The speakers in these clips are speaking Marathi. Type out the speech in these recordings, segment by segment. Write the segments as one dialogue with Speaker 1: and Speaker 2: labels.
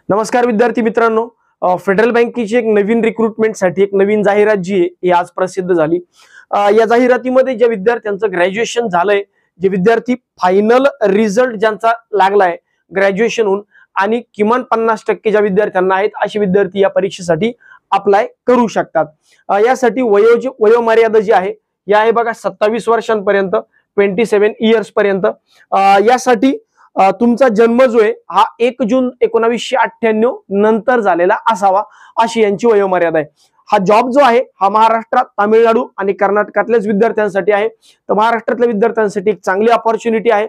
Speaker 1: नमस्कार विद्यार्थी मित्रांनो, फेडरल बँकेची एक नवीन रिक्रुटमेंटसाठी एक नवीन जाहिरात जी आहे ही आज प्रसिद्ध झाली। या जाहिरातीमध्ये ज्या विद्यार्थ्यांचं ग्रॅज्युएशन झालंय, जे विद्यार्थी फायनल रिझल्ट ज्यांचा लागलाय ग्रॅज्युएशनहून आणि किमान 50% ज्या विद्यार्थ्यांना आहेत असे विद्यार्थी या परीक्षेसाठी अप्लाय करू शकतात। यासाठी वयोमर्यादा जी आहे या आहे बघा 27 वर्षांपर्यंत 27 इयर्स पर्यंत। यासाठी तुमचा जन्म जो आहे हा 1 जून 1998 नंतर झालेला असावा अशी यांची वयोमर्यादा आहे। हा जॉब जो आहे हा महाराष्ट्रात, तामिळनाडू आणि कर्नाटकातल्याच विद्यार्थ्यांसाठी आहे। तर महाराष्ट्रातल्या विद्यार्थ्यांसाठी एक चांगली अपॉर्च्युनिटी आहे।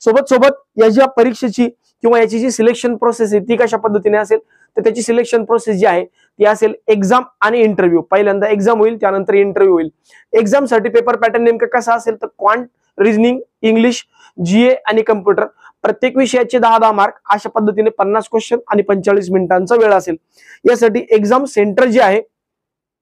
Speaker 1: सोबत या ज्या परीक्षेची किंवा याची जी सिलेक्शन प्रोसेस आहे ती कशा पद्धतीने असेल, तर त्याची सिलेक्शन प्रोसेस जी आहे ती असेल एक्झाम आणि इंटरव्ह्यू। पहिल्यांदा एक्झाम होईल, त्यानंतर इंटरव्ह्यू होईल। एक्झाम साठी पेपर पॅटर्न नेमका कसा असेल, तर क्वांट, रिजनिंग, इंग्लिश, जीए आणि कम्प्युटर प्रत्येक विषयाचे 10-10 मार्क अशा पद्धतीने 50 क्वेश्चन आणि 45 मिनिटांचा वेळ असेल। यासाठी एक्झाम सेंटर जे आहे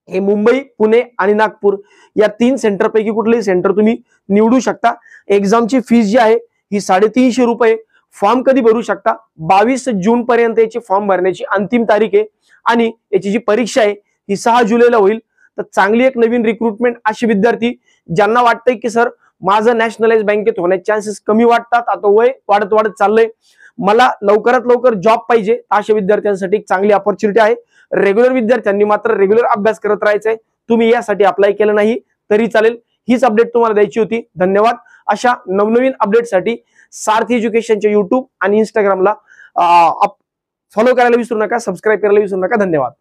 Speaker 1: हे मुंबई, पुणे आणि नागपूर या 3 सेंटर पैकी कुठलेही सेंटर तुम्ही निवडू शकता। एक्झामची फीस जी आहे ही 350 रुपये। फॉर्म कधी भरू शकता, 22 जून पर्यंत याची फॉर्म भरण्याची अंतिम तारीख आहे आणि याची जी परीक्षा आहे ही 6 जुलैला होईल। तर चांगली एक नवीन रिक्रुटमेंट अशी विद्यार्थी ज्यांना वाटतंय की सर माझं नॅशनलाइज बँकेत होण्याचे चान्सेस कमी वाटतात, आता वय वाढत चाललंय, मला लवकरात लवकर जॉब पाहिजे, अशा विद्यार्थ्यांसाठी एक चांगली अपॉर्च्युनिटी आहे। रेग्युलर विद्यार्थ्यांनी मात्र रेग्युलर अभ्यास करत राहायचंय। तुम्ही यासाठी अप्लाय केलं नाही तरी चालेल। हीच अपडेट तुम्हाला द्यायची होती। धन्यवाद। अशा नवनवीन अपडेटसाठी सारथी एज्युकेशनच्या YouTube आणि Instagramला फॉलो करायला विसरू नका, सबस्क्राईब करायला विसरू नका। धन्यवाद।